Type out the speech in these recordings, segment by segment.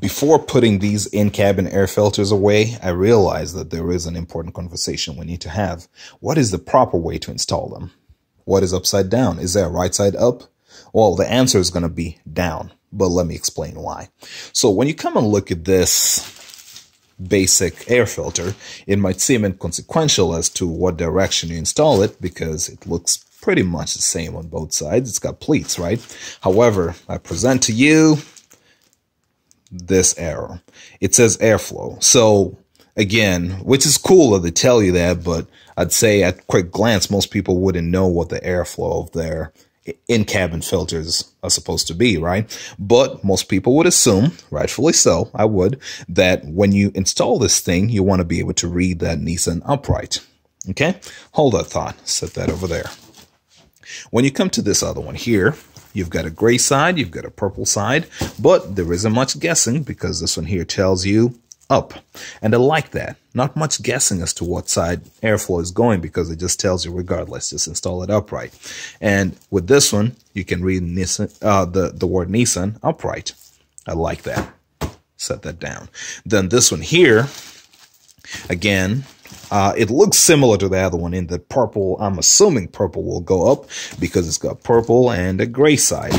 Before putting these in-cabin air filters away, I realized that there is an important conversation we need to have. What is the proper way to install them? What is upside down? Is there a right side up? Well, the answer is going to be down, but let me explain why. So when you come and look at this basic air filter, it might seem inconsequential as to what direction you install it because it looks pretty much the same on both sides. It's got pleats, right? However, I present to you this error. It says airflow. So again, which is cool that they tell you that, but I'd say at quick glance, most people wouldn't know what the airflow of their in-cabin filters are supposed to be, right? But most people would assume, rightfully so, I would, that when you install this thing, you want to be able to read that Nissan upright. Okay? Hold that thought. Set that over there. When you come to this other one here, you've got a gray side, you've got a purple side, but there isn't much guessing because this one here tells you up. And I like that. Not much guessing as to what side airflow is going because it just tells you regardless. Just install it upright. And with this one, you can read Nissan, the word Nissan upright. I like that. Set that down. Then this one here, again, it looks similar to the other one in the purple. I'm assuming purple will go up because it's got purple and a gray side.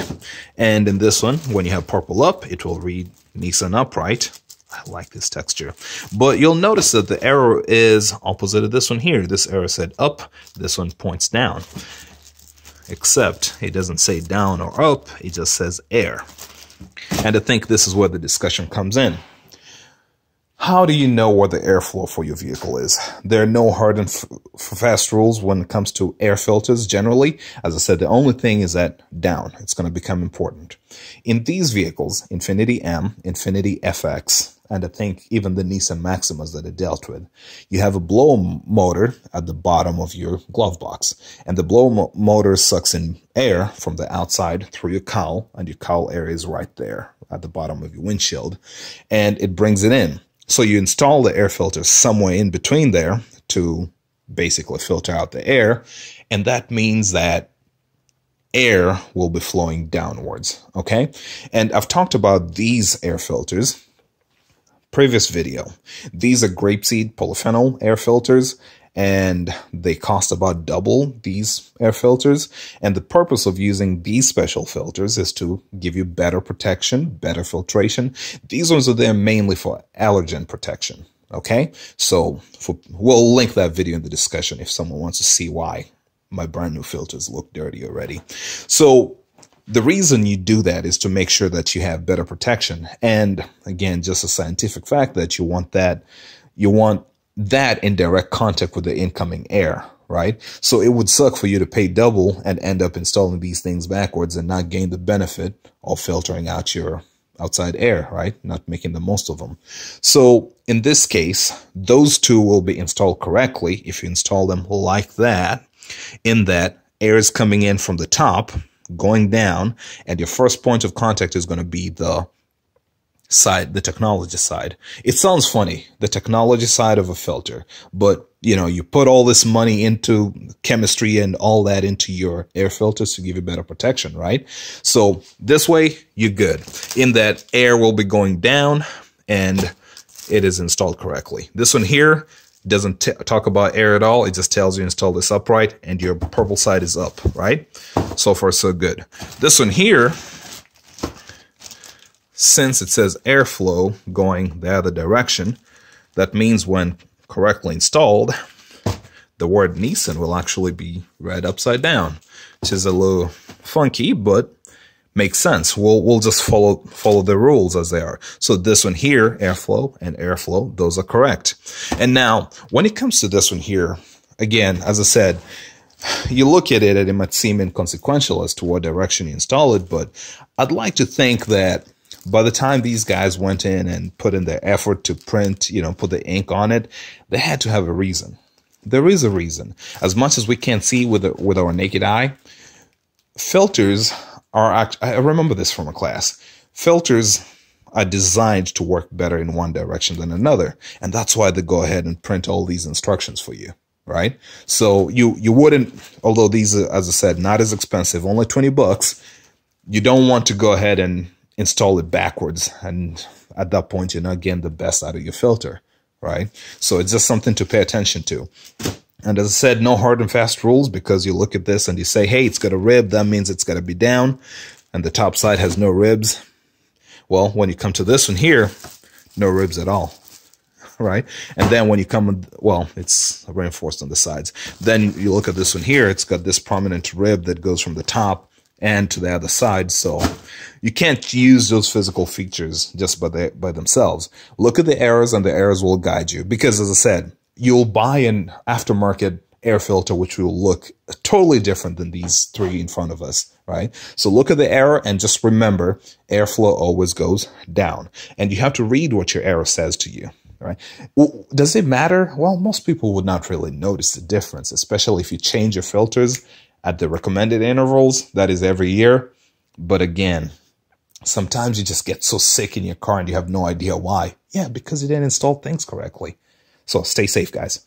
And in this one, when you have purple up, it will read Nissan upright. I like this texture. But you'll notice that the arrow is opposite of this one here. This arrow said up, this one points down. Except it doesn't say down or up, it just says air. And I think this is where the discussion comes in. How do you know where the airflow for your vehicle is? There are no hard and fast rules when it comes to air filters generally. As I said, the only thing is that down. It's going to become important. In these vehicles, Infiniti M, Infiniti FX, and I think even the Nissan Maximas that it dealt with, you have a blow motor at the bottom of your glove box. And the blow motor sucks in air from the outside through your cowl, and your cowl area is right there at the bottom of your windshield. And it brings it in. So you install the air filter somewhere in between there to basically filter out the air. And that means that air will be flowing downwards. Okay. And I've talked about these air filters. Previous video. These are grapeseed polyphenol air filters. And they cost about double these air filters. And the purpose of using these special filters is to give you better protection, better filtration. These ones are there mainly for allergen protection. Okay, so we'll link that video in the discussion if someone wants to see why my brand new filters look dirty already. So the reason you do that is to make sure that you have better protection. And again, just a scientific fact that you want that in direct contact with the incoming air, right? So it would suck for you to pay double and end up installing these things backwards and not gain the benefit of filtering out your outside air, right? Not making the most of them. So in this case, those two will be installed correctly if you install them like that, in that air is coming in from the top, going down, and your first point of contact is going to be the side, the technology side. It sounds funny, the technology side of a filter, but you know, you put all this money into chemistry and all that into your air filters to give you better protection, right? So this way you're good in that air will be going down and it is installed correctly. This one here doesn't talk about air at all. It just tells you install this upright and your purple side is up, right? So far, so good. This one here, since it says airflow going the other direction, that means when correctly installed, the word Nissan will actually be read upside down, which is a little funky, but makes sense. We'll just follow the rules as they are. So this one here, airflow and airflow, those are correct. And now, when it comes to this one here, again, as I said, you look at it and it might seem inconsequential as to what direction you install it, but I'd like to think that by the time these guys went in and put in their effort to print, you know, put the ink on it, they had to have a reason. There is a reason. As much as we can't see with our naked eye, filters are, I remember this from a class, filters are designed to work better in one direction than another. And that's why they go ahead and print all these instructions for you, right? So you wouldn't, although these are, as I said, not as expensive, only $20, you don't want to go ahead and install it backwards. And at that point, you're not getting the best out of your filter, right? So it's just something to pay attention to. And as I said, no hard and fast rules, because you look at this and you say, hey, it's got a rib, that means it's got to be down, and the top side has no ribs. Well, when you come to this one here, no ribs at all, right? And then when you come, well, it's reinforced on the sides. Then you look at this one here, it's got this prominent rib that goes from the top and to the other side. So you can't use those physical features just by themselves. Look at the errors, and the errors will guide you. Because as I said, you'll buy an aftermarket air filter which will look totally different than these three in front of us, right? So look at the error and just remember, airflow always goes down. And you have to read what your error says to you, right? Does it matter? Well, most people would not really notice the difference, especially if you change your filters at the recommended intervals, that is every year. But again, sometimes you just get so sick in your car and you have no idea why. Yeah, because you didn't install things correctly. So stay safe, guys.